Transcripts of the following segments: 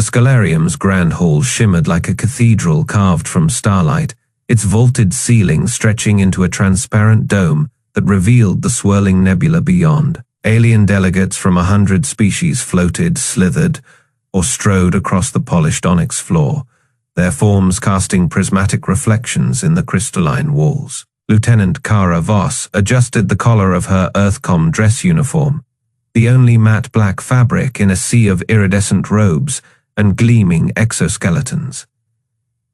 Scholarium's grand hall shimmered like a cathedral carved from starlight, its vaulted ceiling stretching into a transparent dome that revealed the swirling nebula beyond. Alien delegates from 100 species floated, slithered, or strode across the polished onyx floor, their forms casting prismatic reflections in the crystalline walls. Lieutenant Kara Voss adjusted the collar of her Earthcom dress uniform, the only matte black fabric in a sea of iridescent robes and gleaming exoskeletons.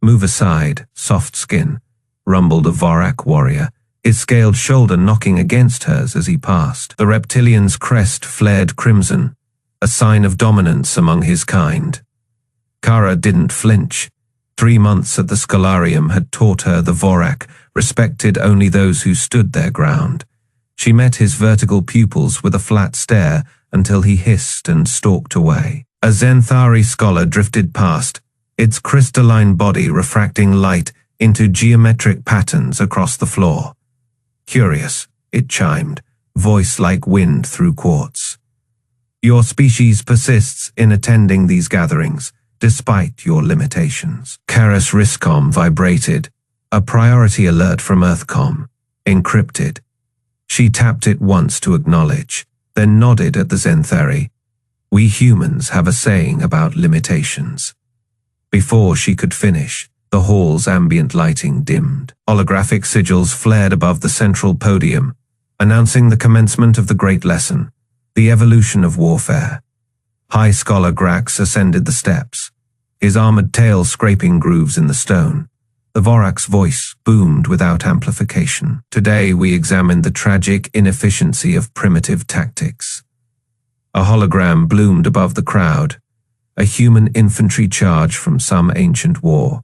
"Move aside, soft skin," rumbled a Vorak warrior, his scaled shoulder knocking against hers as he passed. The reptilian's crest flared crimson, a sign of dominance among his kind. Kara didn't flinch. 3 months at the Scholarium had taught her the Vorak respected only those who stood their ground. She met his vertical pupils with a flat stare until he hissed and stalked away. A Zenthari scholar drifted past, its crystalline body refracting light into geometric patterns across the floor. "Curious," it chimed, voice like wind through quartz. "Your species persists in attending these gatherings, despite your limitations." Kara's Riscom vibrated, a priority alert from Earthcom, encrypted. She tapped it once to acknowledge, then nodded at the Zenthari. "We humans have a saying about limitations." Before she could finish, the hall's ambient lighting dimmed. Holographic sigils flared above the central podium, announcing the commencement of the Great Lesson, the evolution of warfare. High Scholar Grax ascended the steps, his armored tail scraping grooves in the stone. The Vorak's voice boomed without amplification. "Today we examined the tragic inefficiency of primitive tactics." A hologram bloomed above the crowd, a human infantry charge from some ancient war,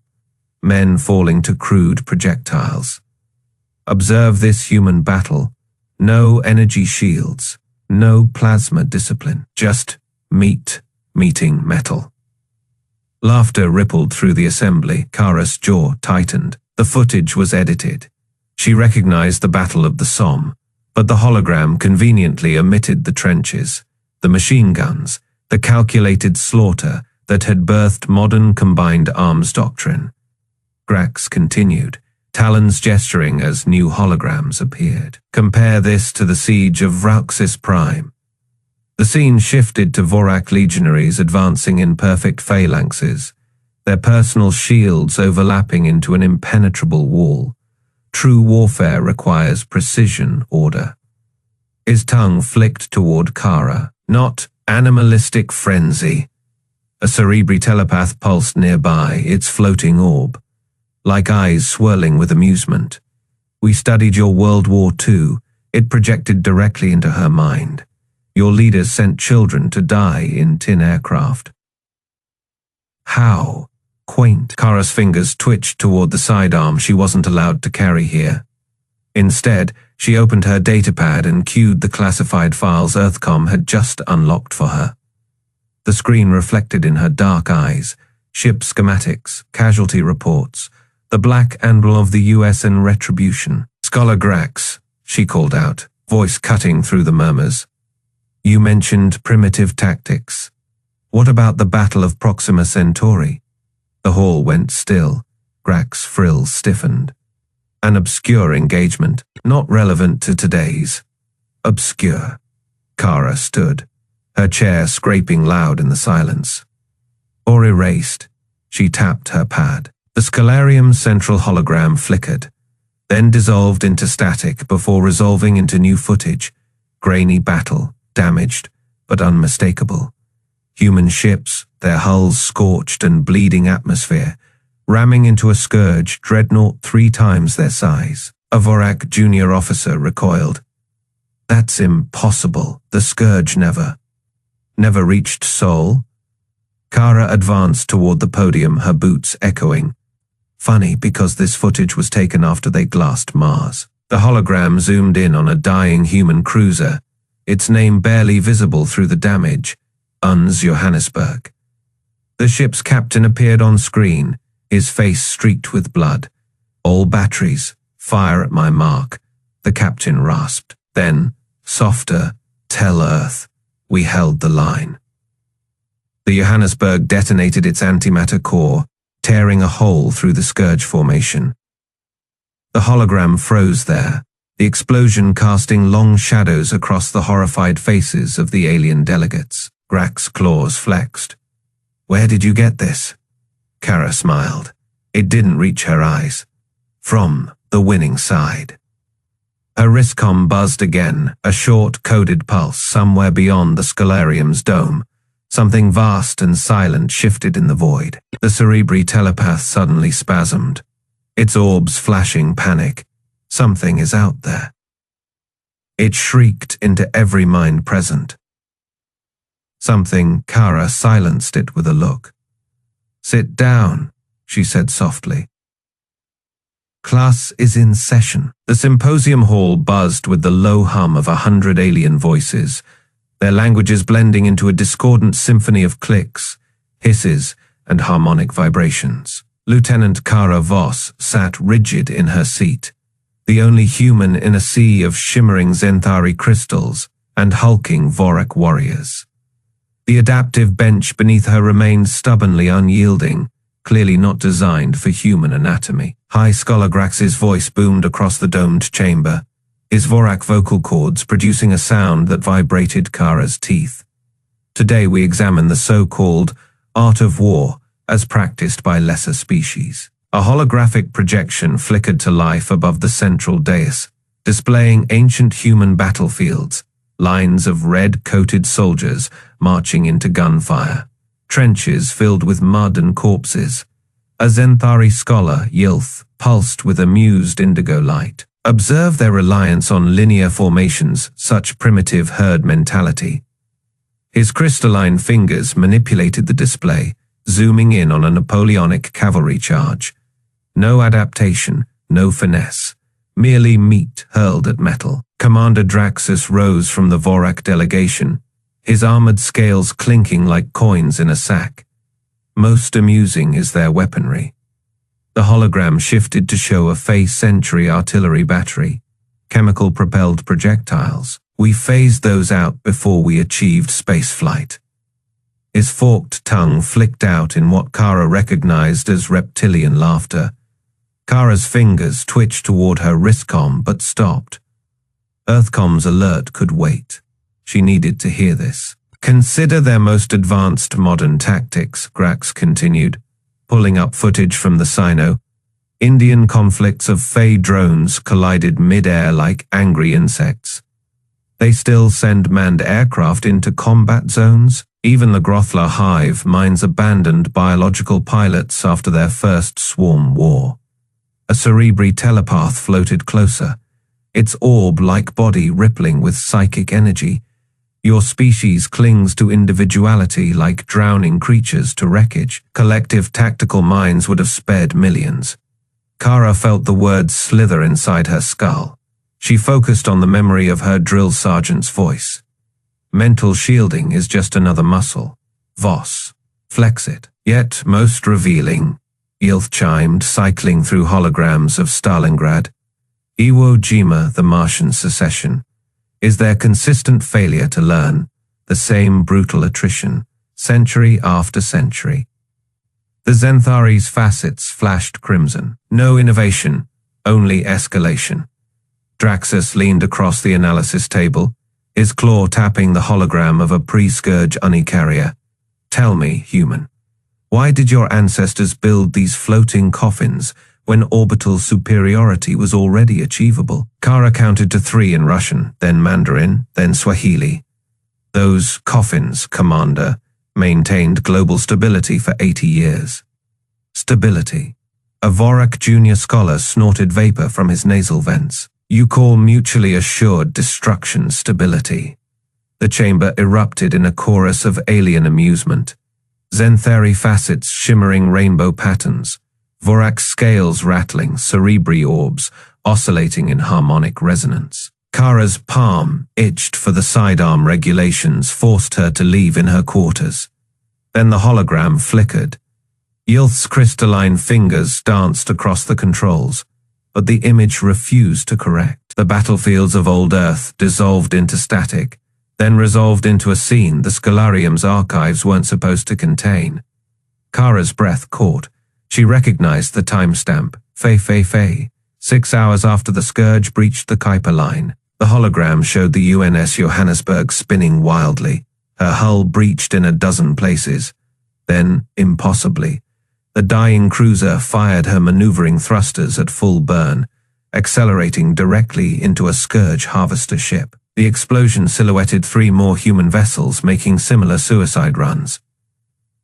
men falling to crude projectiles. "Observe this human battle. No energy shields, no plasma discipline, just meeting metal." Laughter rippled through the assembly. Kara's jaw tightened. The footage was edited. She recognized the Battle of the Somme, but the hologram conveniently omitted the trenches, the machine guns, the calculated slaughter that had birthed modern combined arms doctrine. Grax continued, talons gesturing as new holograms appeared. "Compare this to the siege of Draxus Prime." The scene shifted to Vorak legionaries advancing in perfect phalanxes, their personal shields overlapping into an impenetrable wall. True warfare requires precision, order. His tongue flicked toward Kara. "Not animalistic frenzy." A cerebri telepath pulsed nearby, its floating orb, like eyes swirling with amusement. "We studied your World War II. It projected directly into her mind. Your leaders sent children to die in tin aircraft." "How quaint." Kara's fingers twitched toward the sidearm she wasn't allowed to carry here. Instead, she opened her datapad and queued the classified files Earthcom had just unlocked for her. The screen reflected in her dark eyes, ship schematics, casualty reports, the black anvil of the US and retribution. "Scholar Grax," she called out, voice cutting through the murmurs. "You mentioned primitive tactics. What about the Battle of Proxima Centauri?" The hall went still. Grax's frills stiffened. "An obscure engagement, not relevant to today's." "Obscure." Kara stood, her chair scraping loud in the silence. "Or erased." She tapped her pad. The Scholarium's central hologram flickered, then dissolved into static before resolving into new footage. Grainy battle, damaged, but unmistakable. Human ships, their hulls scorched and bleeding atmosphere, ramming into a Scourge dreadnought 3 times their size. A Vorak junior officer recoiled. "That's impossible. The Scourge never reached Sol." Kara advanced toward the podium, her boots echoing. "Funny, because this footage was taken after they glassed Mars." The hologram zoomed in on a dying human cruiser, its name barely visible through the damage, UNS Johannesburg. The ship's captain appeared on screen, his face streaked with blood. "All batteries, fire at my mark," the captain rasped. Then, softer, "Tell Earth, we held the line." The Johannesburg detonated its antimatter core, tearing a hole through the Scourge formation. The hologram froze there, the explosion casting long shadows across the horrified faces of the alien delegates. Grax's claws flexed. "Where did you get this?" Kara smiled. It didn't reach her eyes. "From the winning side." Her wristcom buzzed again, a short, coded pulse somewhere beyond the Scholarium's dome. Something vast and silent shifted in the void. The cerebri telepath suddenly spasmed, its orbs flashing panic. Something is out there. It shrieked into every mind present. Something, Kara silenced it with a look. "Sit down," she said softly. Class is in session. The symposium hall buzzed with the low hum of 100 alien voices, their languages blending into a discordant symphony of clicks, hisses, and harmonic vibrations. Lieutenant Kara Voss sat rigid in her seat, the only human in a sea of shimmering Zenthari crystals and hulking Vorak warriors. The adaptive bench beneath her remained stubbornly unyielding, clearly not designed for human anatomy. High Scholar Grax's voice boomed across the domed chamber, his Vorak vocal cords producing a sound that vibrated Kara's teeth. Today we examine the so-called art of war as practiced by lesser species. A holographic projection flickered to life above the central dais, displaying ancient human battlefields, lines of red-coated soldiers marching into gunfire, trenches filled with mud and corpses. A Zenthari scholar, Yilth, pulsed with amused indigo light. Observe their reliance on linear formations, such primitive herd mentality. His crystalline fingers manipulated the display, zooming in on a Napoleonic cavalry charge. No adaptation, no finesse, merely meat hurled at metal. Commander Draxus rose from the Vorak delegation, his armored scales clinking like coins in a sack. Most amusing is their weaponry. The hologram shifted to show a Fey-century artillery battery, chemical-propelled projectiles. We phased those out before we achieved spaceflight. His forked tongue flicked out in what Kara recognized as reptilian laughter. Kara's fingers twitched toward her wristcom but stopped. Earthcom's alert could wait. She needed to hear this. "Consider their most advanced modern tactics," Grax continued, pulling up footage from the Sino. Indian conflicts of Fey drones collided mid-air like angry insects. They still send manned aircraft into combat zones. Even the Grothla hive mines abandoned biological pilots after their first swarm war. A cerebri telepath floated closer, its orb-like body rippling with psychic energy. Your species clings to individuality like drowning creatures to wreckage. Collective tactical minds would have spared millions. Kara felt the words slither inside her skull. She focused on the memory of her drill sergeant's voice. Mental shielding is just another muscle. Voss. Flex it. Yet most revealing, Yilth chimed, cycling through holograms of Stalingrad. Iwo Jima, the Martian secession, is their consistent failure to learn, the same brutal attrition, century after century. The Zenthari's facets flashed crimson. No innovation, only escalation. Draxus leaned across the analysis table, his claw tapping the hologram of a pre-Scourge unicarrier. "Tell me, human, why did your ancestors build these floating coffins when orbital superiority was already achievable?" Kara counted to 3 in Russian, then Mandarin, then Swahili. "Those coffins, Commander, maintained global stability for 80 years. Stability." A Vorak junior scholar snorted vapor from his nasal vents. "You call mutually assured destruction stability." The chamber erupted in a chorus of alien amusement. Zenthari facets shimmering rainbow patterns, Vorak scales rattling, cerebri orbs oscillating in harmonic resonance. Kara's palm, itched for the sidearm regulations, forced her to leave in her quarters. Then the hologram flickered. Yilth's crystalline fingers danced across the controls, but the image refused to correct. The battlefields of old Earth dissolved into static, then resolved into a scene the Scholarium's archives weren't supposed to contain. Kara's breath caught. She recognized the timestamp. 6 hours after the Scourge breached the Kuiper line. The hologram showed the UNS Johannesburg spinning wildly. Her hull breached in a dozen places. Then, impossibly, the dying cruiser fired her maneuvering thrusters at full burn, accelerating directly into a Scourge harvester ship. The explosion silhouetted 3 more human vessels making similar suicide runs.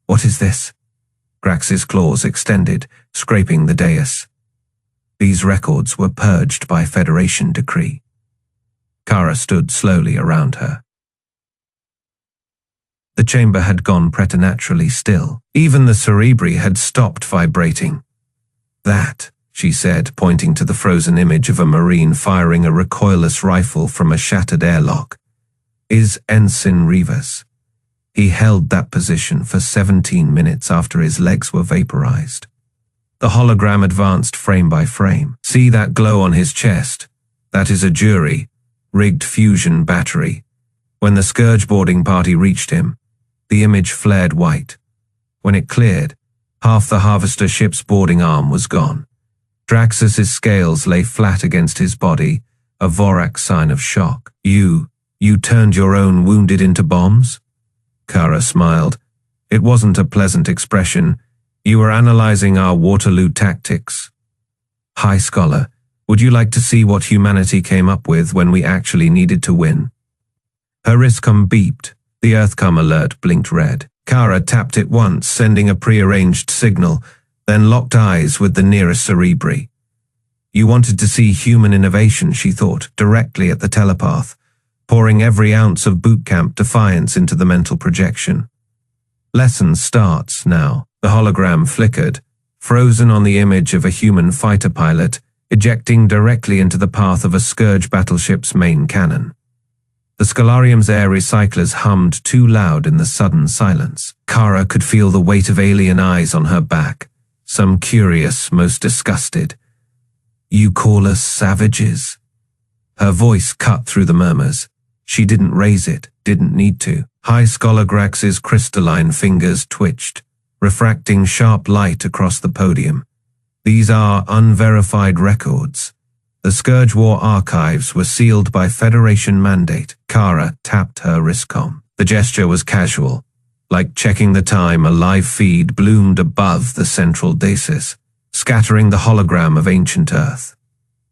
What is this? Grax's claws extended, scraping the dais. These records were purged by Federation decree. Kara stood slowly around her. The chamber had gone preternaturally still. Even the cerebri had stopped vibrating. That, she said, pointing to the frozen image of a Marine firing a recoilless rifle from a shattered airlock, is Ensign Rivas. He held that position for 17 minutes after his legs were vaporized. The hologram advanced frame by frame. See that glow on his chest? That is a jury, rigged fusion battery. When the Scourge boarding party reached him, the image flared white. When it cleared, half the harvester ship's boarding arm was gone. Draxus's scales lay flat against his body, a Vorak sign of shock. You turned your own wounded into bombs? Kara smiled. It wasn't a pleasant expression. You were analyzing our Waterloo tactics. High Scholar, would you like to see what humanity came up with when we actually needed to win? Her wristcom beeped. The Earthcom alert blinked red. Kara tapped it once, sending a prearranged signal, then locked eyes with the nearest cerebri. You wanted to see human innovation, she thought, directly at the telepath, pouring every ounce of boot camp defiance into the mental projection. Lesson starts now. The hologram flickered, frozen on the image of a human fighter pilot, ejecting directly into the path of a Scourge battleship's main cannon. The Scholarium's air recyclers hummed too loud in the sudden silence. Kara could feel the weight of alien eyes on her back, some curious, most disgusted. You call us savages? Her voice cut through the murmurs. She didn't raise it, didn't need to. High Scholar Grax's crystalline fingers twitched, refracting sharp light across the podium. These are unverified records. The Scourge War archives were sealed by Federation mandate. Kara tapped her wristcom. The gesture was casual. Like checking the time, a live feed bloomed above the central dacis, scattering the hologram of ancient Earth.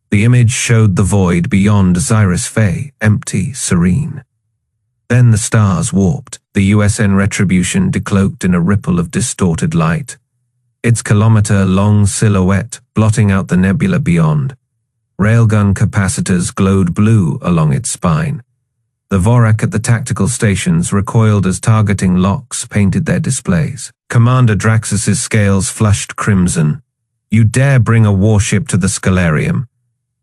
The image showed the void beyond Zyrus Fay, empty, serene. Then the stars warped, the USN Retribution decloaked in a ripple of distorted light, its kilometer-long silhouette blotting out the nebula beyond. Railgun capacitors glowed blue along its spine. The Vorak at the tactical stations recoiled as targeting locks painted their displays. Commander Draxus's scales flushed crimson. You dare bring a warship to the Scholarium?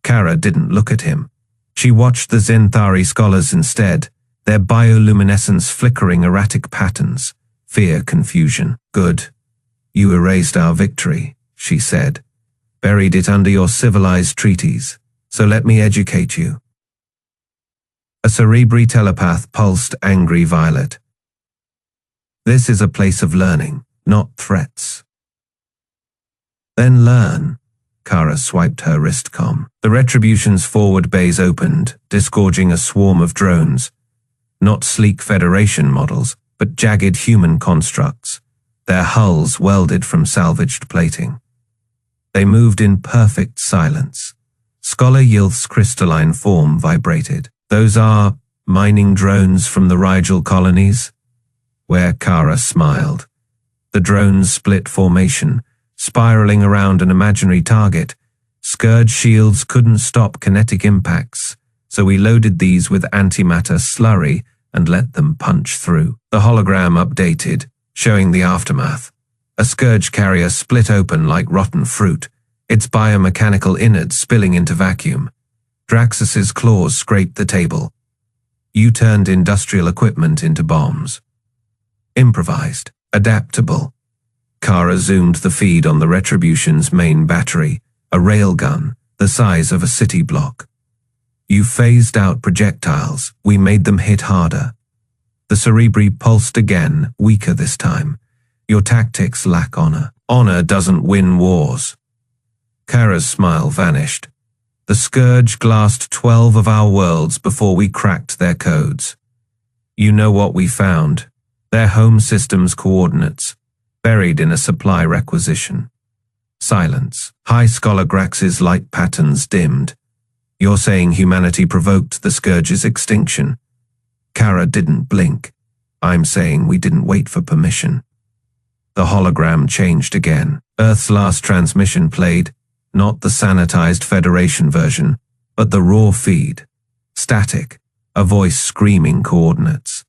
Kara didn't look at him. She watched the Zenthari scholars instead, their bioluminescence flickering erratic patterns. Fear, confusion. Good. You erased our victory, she said. Buried it under your civilized treaties. So let me educate you. A cerebri telepath pulsed angry violet. This is a place of learning, not threats. Then learn. Kara swiped her wristcom. The Retribution's forward bays opened, disgorging a swarm of drones. Not sleek Federation models, but jagged human constructs, their hulls welded from salvaged plating. They moved in perfect silence. Scholar Yilth's crystalline form vibrated. Those are mining drones from the Rigel colonies? Where Kara smiled. The drones split formation, spiraling around an imaginary target. Scourge shields couldn't stop kinetic impacts, so we loaded these with antimatter slurry and let them punch through. The hologram updated, showing the aftermath. A Scourge carrier split open like rotten fruit, its biomechanical innards spilling into vacuum. Draxus's claws scraped the table. You turned industrial equipment into bombs. Improvised, adaptable. Kara zoomed the feed on the Retribution's main battery, a railgun, the size of a city block. You phased out projectiles. We made them hit harder. The Cerebri pulsed again, weaker this time. Your tactics lack honor. Honor doesn't win wars. Kara's smile vanished. The Scourge glassed 12 of our worlds before we cracked their codes. You know what we found? Their home system's coordinates, buried in a supply requisition. Silence. High Scholar Grax's light patterns dimmed. You're saying humanity provoked the Scourge's extinction. Kara didn't blink. I'm saying we didn't wait for permission. The hologram changed again. Earth's last transmission played, not the sanitized Federation version, but the raw feed. Static, a voice screaming coordinates.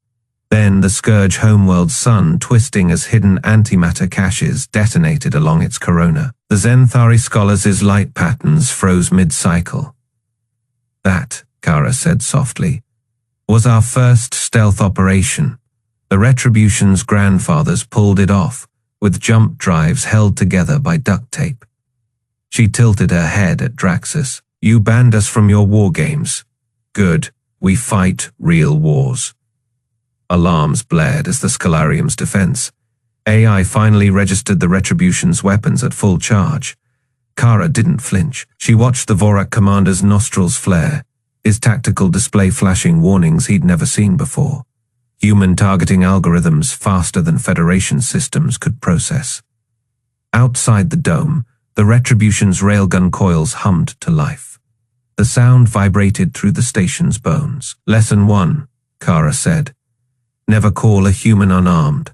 Then the Scourge homeworld sun twisting as hidden antimatter caches detonated along its corona. The Zenthari scholars' light patterns froze mid-cycle. That, Kara said softly, was our first stealth operation. The Retribution's grandfathers pulled it off, with jump drives held together by duct tape. She tilted her head at Draxus. You banned us from your war games. Good, we fight real wars. Alarms blared as the Scholarium's defense. AI finally registered the Retribution's weapons at full charge. Kara didn't flinch. She watched the Vorak commander's nostrils flare, his tactical display flashing warnings he'd never seen before. Human targeting algorithms faster than Federation systems could process. Outside the dome, the Retribution's railgun coils hummed to life. The sound vibrated through the station's bones. Lesson 1, Kara said. Never call a human unarmed.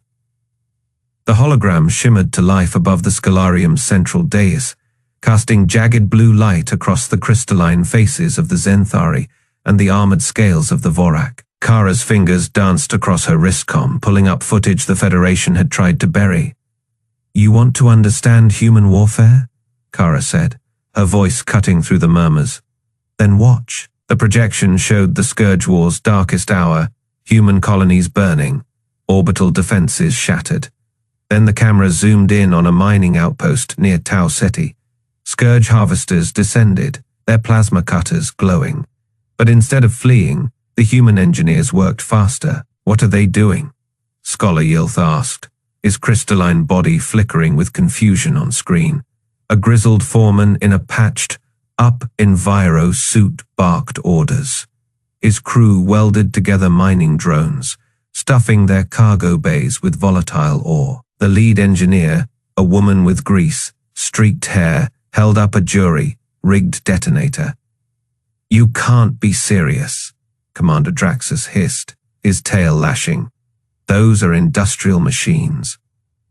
The hologram shimmered to life above the Scholarium's central dais, casting jagged blue light across the crystalline faces of the Zenthari and the armored scales of the Vorak. Kara's fingers danced across her wristcom, pulling up footage the Federation had tried to bury. You want to understand human warfare? Kara said, her voice cutting through the murmurs. Then watch. The projection showed the Scourge War's darkest hour, human colonies burning, orbital defenses shattered. Then the camera zoomed in on a mining outpost near Tau Ceti. Scourge harvesters descended, their plasma cutters glowing. But instead of fleeing, the human engineers worked faster. What are they doing? Scholar Yilth asked, his crystalline body flickering with confusion on screen. A grizzled foreman in a patched, up-enviro suit barked orders. His crew welded together mining drones, stuffing their cargo bays with volatile ore. The lead engineer, a woman with grease, streaked hair, held up a jury-rigged detonator. You can't be serious, Commander Draxus hissed, his tail lashing. Those are industrial machines.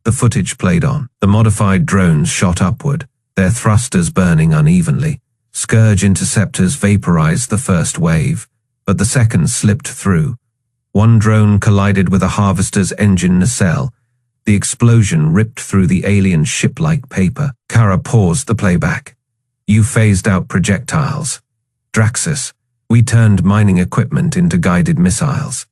The footage played on. The modified drones shot upward, their thrusters burning unevenly. Scourge interceptors vaporized the first wave, but the second slipped through. One drone collided with a harvester's engine nacelle. The explosion ripped through the alien ship-like paper. Kara paused the playback. You phased out projectiles. Draxus, we turned mining equipment into guided missiles.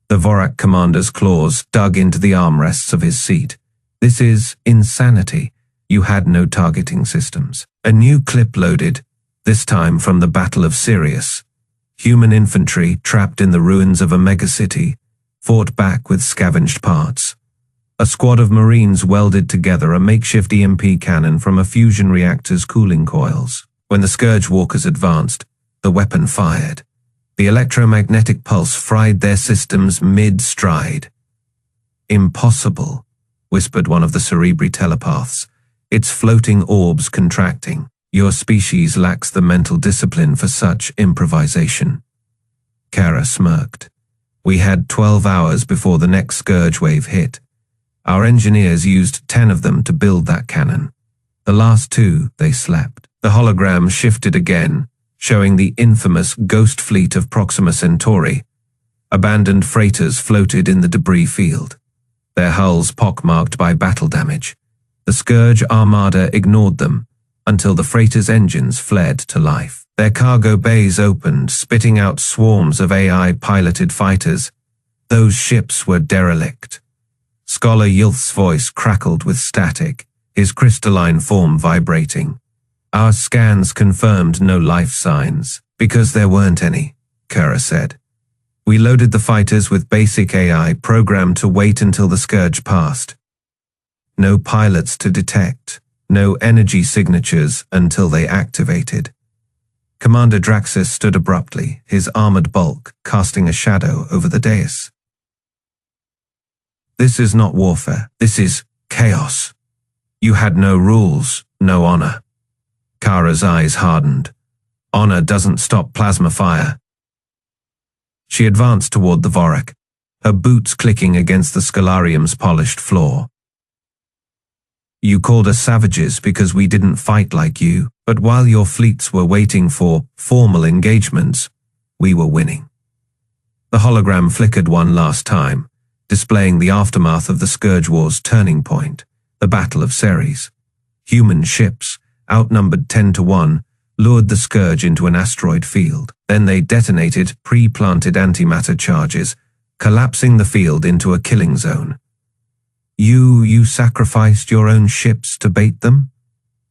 The Vorak commander's claws dug into the armrests of his seat. This is insanity. You had no targeting systems. A new clip loaded, this time from the Battle of Sirius. Human infantry, trapped in the ruins of a megacity, fought back with scavenged parts. A squad of Marines welded together a makeshift EMP cannon from a fusion reactor's cooling coils. When the Scourge walkers advanced, the weapon fired. The electromagnetic pulse fried their systems mid-stride. Impossible, whispered one of the Cerebri telepaths, its floating orbs contracting. Your species lacks the mental discipline for such improvisation. Kara smirked. We had 12 hours before the next Scourge wave hit. Our engineers used 10 of them to build that cannon. The last 2, they slept. The hologram shifted again, showing the infamous ghost fleet of Proxima Centauri. Abandoned freighters floated in the debris field, their hulls pockmarked by battle damage. The Scourge armada ignored them until the freighter's engines flared to life. Their cargo bays opened, spitting out swarms of AI-piloted fighters. Those ships were derelict. Scholar Yilth's voice crackled with static, his crystalline form vibrating. Our scans confirmed no life signs. Because there weren't any, Kara said. We loaded the fighters with basic AI programmed to wait until the Scourge passed. No pilots to detect, no energy signatures until they activated. Commander Draxus stood abruptly, his armored bulk casting a shadow over the dais. This is not warfare, this is chaos. You had no rules, no honor. Kara's eyes hardened. Honor doesn't stop plasma fire. She advanced toward the Vorak, her boots clicking against the Scholarium's polished floor. You called us savages because we didn't fight like you, but while your fleets were waiting for formal engagements, we were winning. The hologram flickered one last time, displaying the aftermath of the Scourge War's turning point, the Battle of Ceres. Human ships, outnumbered 10-1, lured the Scourge into an asteroid field. Then they detonated pre-planted antimatter charges, collapsing the field into a killing zone. You sacrificed your own ships to bait them?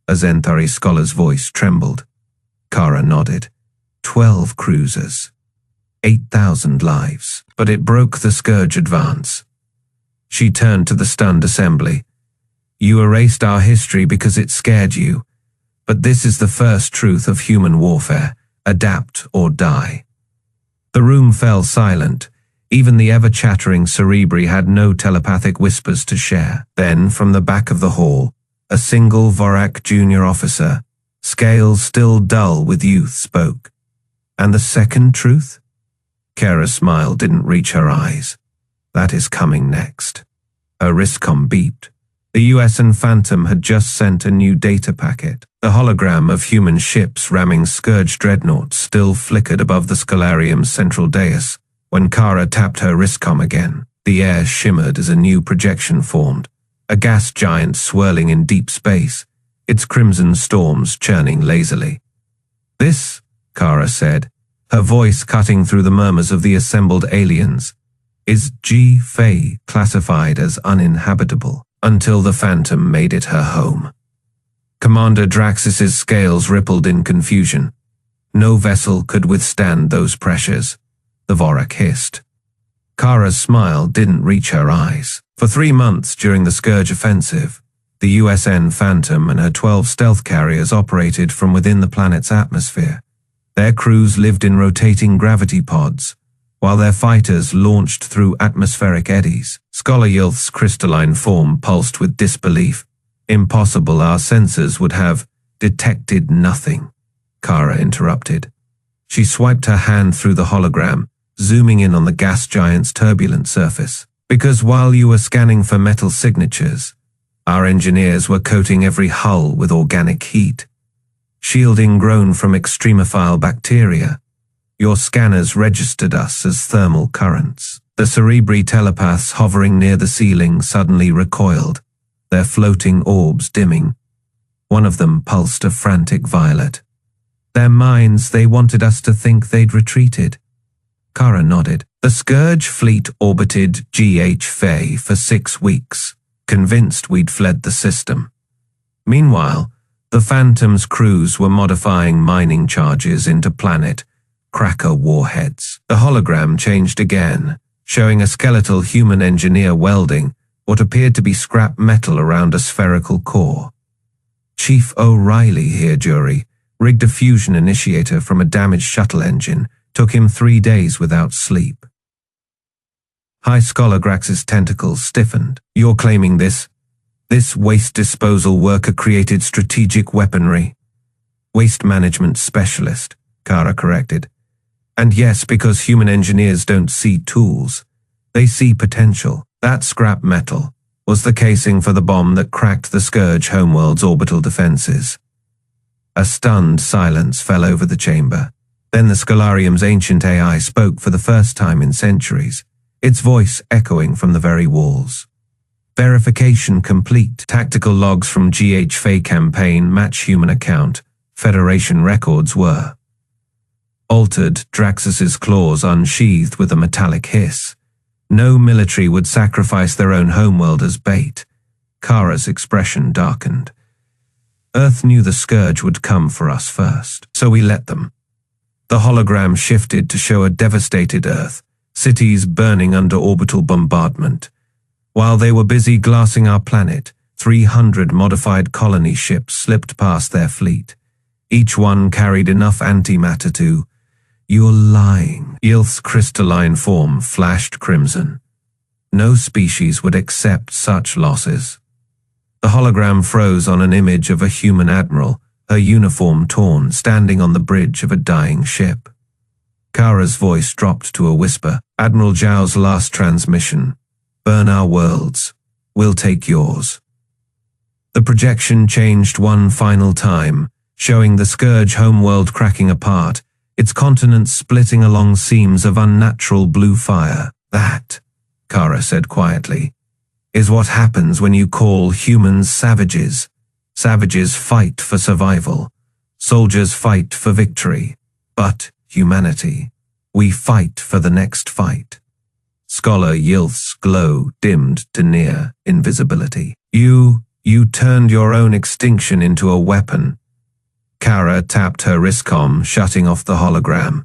A Zenthari scholar's voice trembled. Kara nodded. 12 cruisers. 8,000 lives. But it broke the Scourge advance. She turned to the stunned assembly. You erased our history because it scared you. But this is the first truth of human warfare. Adapt or die. The room fell silent. Even the ever-chattering Cerebri had no telepathic whispers to share. Then, from the back of the hall, a single Vorak junior officer, scales still dull with youth, spoke. And the second truth? Kara's smile didn't reach her eyes. That is coming next. Her wristcom beeped. The USN Phantom had just sent a new data packet. The hologram of human ships ramming Scourge dreadnoughts still flickered above the Scholarium's central dais. When Kara tapped her wristcom again, the air shimmered as a new projection formed, a gas giant swirling in deep space, its crimson storms churning lazily. This, Kara said, her voice cutting through the murmurs of the assembled aliens, is HFY classified as uninhabitable until the Phantom made it her home. Commander Draxus's scales rippled in confusion. No vessel could withstand those pressures. The Vorak hissed. Kara's smile didn't reach her eyes. For 3 months during the Scourge offensive, the USN Phantom and her 12 stealth carriers operated from within the planet's atmosphere. Their crews lived in rotating gravity pods, while their fighters launched through atmospheric eddies. Scholar Yilth's crystalline form pulsed with disbelief. Impossible, our sensors would have detected nothing. Kara interrupted. She swiped her hand through the hologram, zooming in on the gas giant's turbulent surface. Because while you were scanning for metal signatures, our engineers were coating every hull with organic heat. Shielding grown from extremophile bacteria, your scanners registered us as thermal currents. The Cerebri telepaths hovering near the ceiling suddenly recoiled, their floating orbs dimming. One of them pulsed a frantic violet. Their minds, they wanted us to think they'd retreated. Kara nodded. The Scourge fleet orbited HFY for 6 weeks, convinced we'd fled the system. Meanwhile, the Phantom's crews were modifying mining charges into planet cracker warheads. The hologram changed again, showing a skeletal human engineer welding what appeared to be scrap metal around a spherical core. Chief O'Reilly here, jury, rigged a fusion initiator from a damaged shuttle engine. Took him 3 days without sleep. High Scholar Grax's tentacles stiffened. You're claiming this waste disposal worker created strategic weaponry. Waste management specialist, Kara corrected. And yes, because human engineers don't see tools. They see potential. That scrap metal was the casing for the bomb that cracked the Scourge homeworld's orbital defenses. A stunned silence fell over the chamber. Then the Scholarium's ancient AI spoke for the first time in centuries, its voice echoing from the very walls. Verification complete. Tactical logs from HFY campaign match human account. Federation records were altered. Draxus's claws unsheathed with a metallic hiss. No military would sacrifice their own homeworld as bait. Kara's expression darkened. Earth knew the Scourge would come for us first, so we let them. The hologram shifted to show a devastated Earth, cities burning under orbital bombardment. While they were busy glassing our planet, 300 modified colony ships slipped past their fleet. Each one carried enough antimatter to... You're lying. Yilth's crystalline form flashed crimson. No species would accept such losses. The hologram froze on an image of a human admiral, her uniform torn, standing on the bridge of a dying ship. Kara's voice dropped to a whisper. Admiral Zhao's last transmission. Burn our worlds. We'll take yours. The projection changed one final time, showing the Scourge homeworld cracking apart, its continents splitting along seams of unnatural blue fire. That, Kara said quietly, is what happens when you call humans savages. Savages fight for survival. Soldiers fight for victory. But humanity, we fight for the next fight. Scholar Yilth's glow dimmed to near invisibility. You turned your own extinction into a weapon. Kara tapped her wristcom, shutting off the hologram.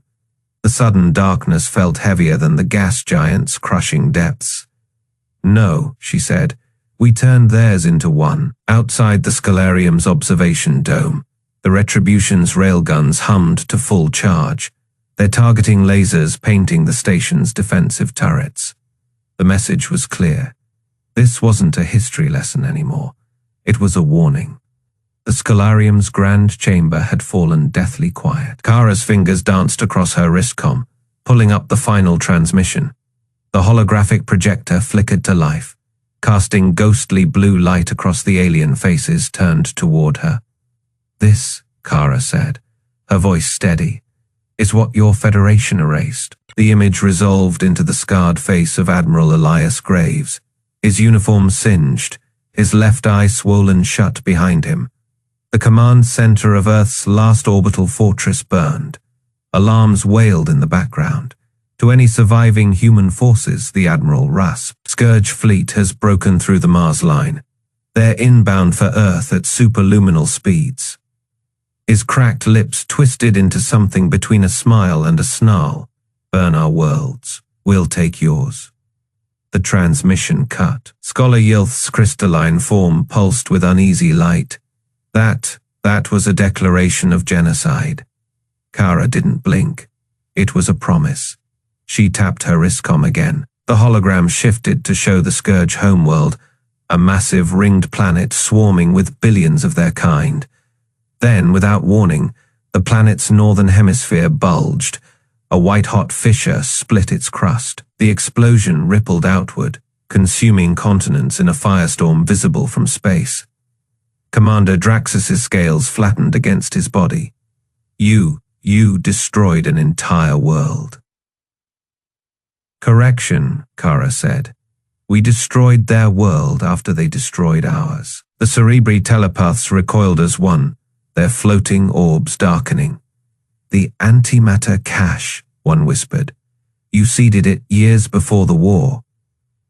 The sudden darkness felt heavier than the gas giant's crushing depths. No, she said, we turned theirs into one. Outside the Scholarium's observation dome, the Retribution's railguns hummed to full charge, their targeting lasers painting the station's defensive turrets. The message was clear. This wasn't a history lesson anymore. It was a warning. The Scholarium's grand chamber had fallen deathly quiet. Kara's fingers danced across her wristcom, pulling up the final transmission. The holographic projector flickered to life, casting ghostly blue light across the alien faces turned toward her. This, Kara said, her voice steady, is what your Federation erased. The image resolved into the scarred face of Admiral Elias Graves, his uniform singed, his left eye swollen shut behind him. The command center of Earth's last orbital fortress burned. Alarms wailed in the background. To any surviving human forces, the Admiral rasped. Scourge fleet has broken through the Mars line. They're inbound for Earth at superluminal speeds. His cracked lips twisted into something between a smile and a snarl. Burn our worlds. We'll take yours. The transmission cut. Scholar Yilth's crystalline form pulsed with uneasy light. That was a declaration of genocide. Kara didn't blink. It was a promise. She tapped her wristcom again. The hologram shifted to show the Scourge homeworld, a massive ringed planet swarming with billions of their kind. Then, without warning, the planet's northern hemisphere bulged. A white-hot fissure split its crust. The explosion rippled outward, consuming continents in a firestorm visible from space. Commander Draxus's scales flattened against his body. You destroyed an entire world. Correction, Kara said. We destroyed their world after they destroyed ours. The Cerebri telepaths recoiled as one, their floating orbs darkening. The antimatter cache, one whispered. You seeded it years before the war.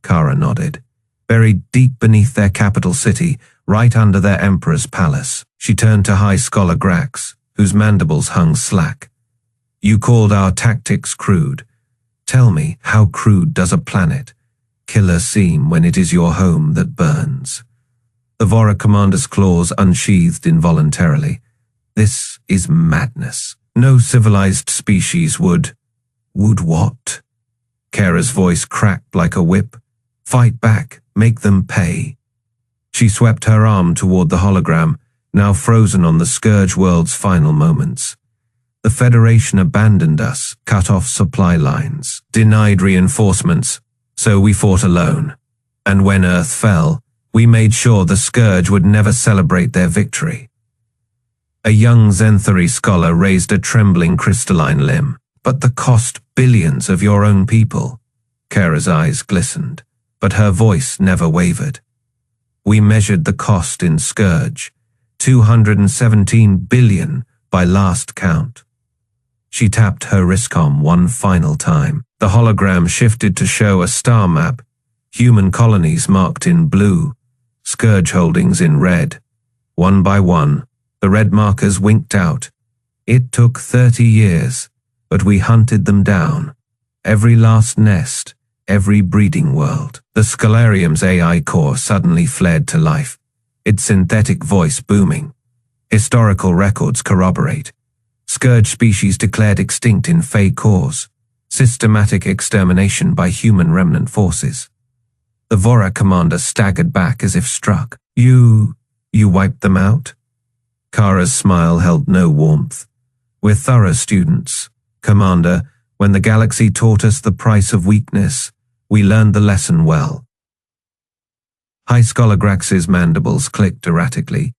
Kara nodded. Buried deep beneath their capital city, right under their emperor's palace. She turned to High Scholar Grax, whose mandibles hung slack. You called our tactics crude. Tell me, how crude does a planet killer seem when it is your home that burns? The Vora commander's claws unsheathed involuntarily. This is madness. No civilized species would what? Kara's voice cracked like a whip. Fight back, make them pay. She swept her arm toward the hologram, now frozen on the Scourge world's final moments. The Federation abandoned us, cut off supply lines, denied reinforcements, so we fought alone. And when Earth fell, we made sure the Scourge would never celebrate their victory. A young Zenthari scholar raised a trembling crystalline limb. But the cost billions of your own people. Kara's eyes glistened, but her voice never wavered. We measured the cost in Scourge, 217 billion by last count. She tapped her wristcom one final time. The hologram shifted to show a star map, human colonies marked in blue, Scourge holdings in red. One by one, the red markers winked out. It took 30 years, But we hunted them down. Every last nest, every breeding world. The Scholarium's AI core suddenly fled to life, its synthetic voice booming. Historical records corroborate. Scourge species declared extinct in Fey cores. Systematic extermination by human remnant forces. The Vorak commander staggered back as if struck. You wiped them out? Kara's smile held no warmth. We're thorough students. Commander, when the galaxy taught us the price of weakness, we learned the lesson well. High Scholar Grax's mandibles clicked erratically,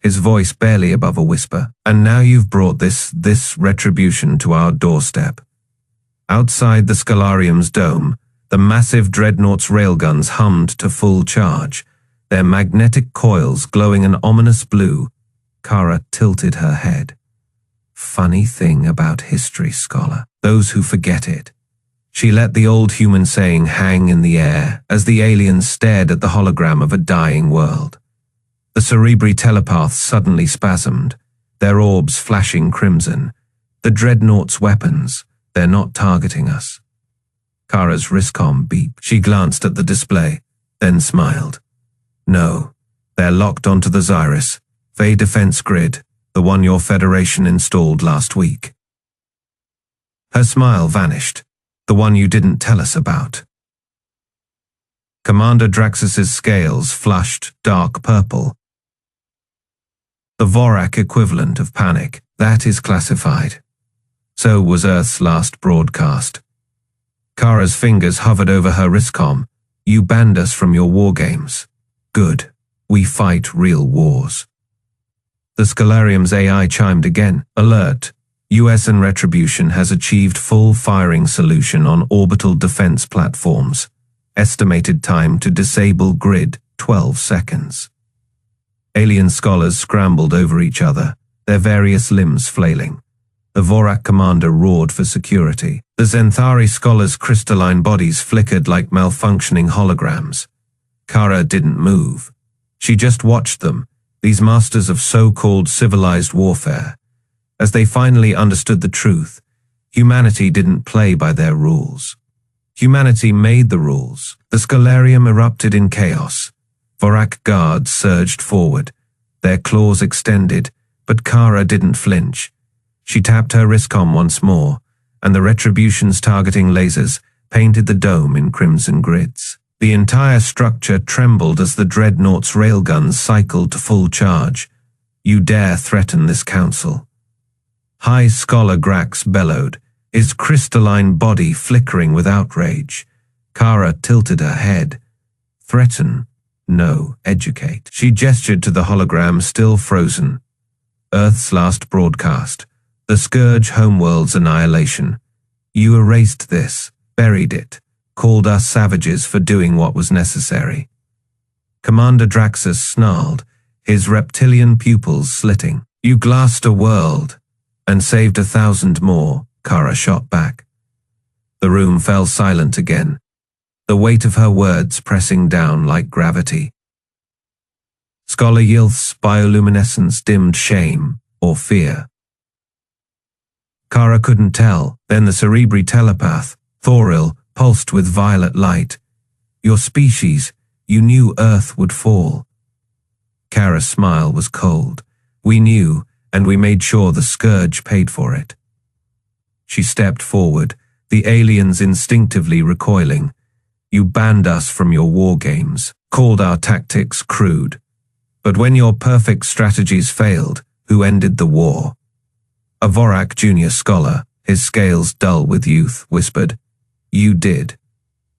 his voice barely above a whisper. And now you've brought this retribution to our doorstep. Outside the Scholarium's dome, the massive dreadnought's railguns hummed to full charge, their magnetic coils glowing an ominous blue. Kara tilted her head. Funny thing about history, Scholar. Those who forget it. She let the old human saying hang in the air as the aliens stared at the hologram of a dying world. The cerebri telepaths suddenly spasmed, their orbs flashing crimson. The dreadnought's weapons, they're not targeting us. Kara's wristcom beeped. She glanced at the display, then smiled. No, they're locked onto the Xyrus, Fey defense grid, the one your Federation installed last week. Her smile vanished, the one you didn't tell us about. Commander Draxus's scales flushed dark purple. The Vorak equivalent of panic, that is classified. So was Earth's last broadcast. Kara's fingers hovered over her wristcom. You banned us from your wargames. Good. We fight real wars. The Scholarium's AI chimed again. Alert. US and Retribution has achieved full firing solution on orbital defense platforms. Estimated time to disable grid, 12 seconds. Alien scholars scrambled over each other, their various limbs flailing. The Vorak commander roared for security. The Zenthari scholars' crystalline bodies flickered like malfunctioning holograms. Kara didn't move. She just watched them, these masters of so-called civilized warfare. As they finally understood the truth, humanity didn't play by their rules. Humanity made the rules. The Scholarium erupted in chaos. Vorak guards surged forward, their claws extended, but Kara didn't flinch. She tapped her wristcom once more, and the Retribution's targeting lasers painted the dome in crimson grids. The entire structure trembled as the dreadnought's railguns cycled to full charge. You dare threaten this council? High Scholar Grax bellowed, his crystalline body flickering with outrage. Kara tilted her head. Threaten? No, educate. She gestured to the hologram still frozen. Earth's last broadcast. The Scourge homeworld's annihilation. You erased this, buried it, called us savages for doing what was necessary. Commander Draxus snarled, his reptilian pupils slitting. You glassed a world, and saved 1,000 more, Kara shot back. The room fell silent again, the weight of her words pressing down like gravity. Scholar Yilth's bioluminescence dimmed shame or fear. Kara couldn't tell. Then the cerebri telepath, Thoril, pulsed with violet light. Your species, you knew Earth would fall. Kara's smile was cold. We knew, and we made sure the Scourge paid for it. She stepped forward, the aliens instinctively recoiling. You banned us from your war games, called our tactics crude. But when your perfect strategies failed, who ended the war? A Vorak junior scholar, his scales dull with youth, whispered, You did.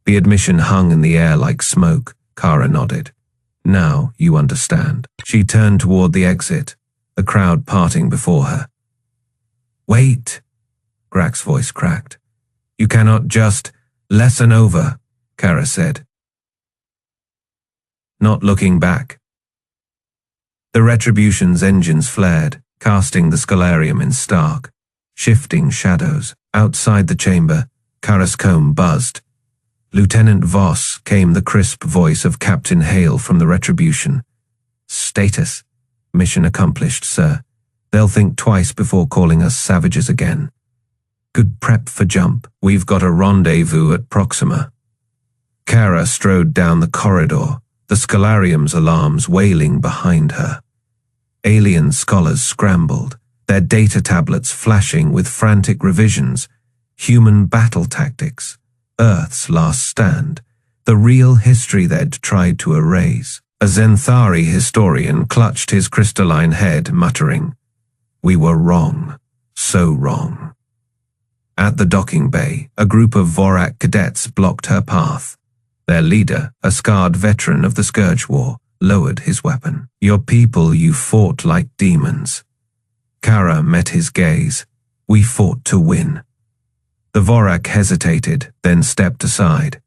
The admission hung in the air like smoke. Kara nodded. Now you understand. She turned toward the exit, the crowd parting before her. Wait, Grax's voice cracked. You cannot just lesson over, Kara said. Not looking back. The Retribution's engines flared, casting the Scholarium in stark, shifting shadows. Outside the chamber, Kara's comb buzzed. Lieutenant Voss, came the crisp voice of Captain Hale from the Retribution. Status. Mission accomplished, sir. They'll think twice before calling us savages again. Good prep for jump. We've got a rendezvous at Proxima. Kara strode down the corridor, the Scholarium's alarms wailing behind her. Alien scholars scrambled, their data tablets flashing with frantic revisions, human battle tactics, Earth's last stand, the real history they'd tried to erase. A Zenthari historian clutched his crystalline head, muttering, "We were wrong, so wrong." At the docking bay, a group of Vorak cadets blocked her path. Their leader, a scarred veteran of the Scourge War, lowered his weapon. "Your people you fought like demons." Kara met his gaze. "We fought to win." The Vorak hesitated, then stepped aside.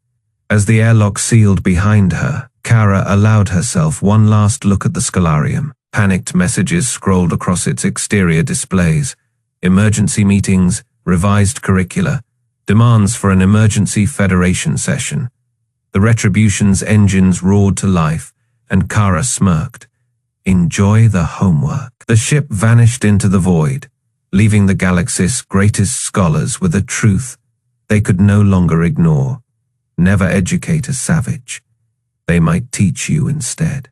As the airlock sealed behind her, Kara allowed herself one last look at the Scholarium. Panicked messages scrolled across its exterior displays. Emergency meetings, revised curricula, demands for an emergency Federation session. The Retribution's engines roared to life, and Kara smirked. Enjoy the homework. The ship vanished into the void, leaving the galaxy's greatest scholars with a truth they could no longer ignore. Never educate a savage. They might teach you instead.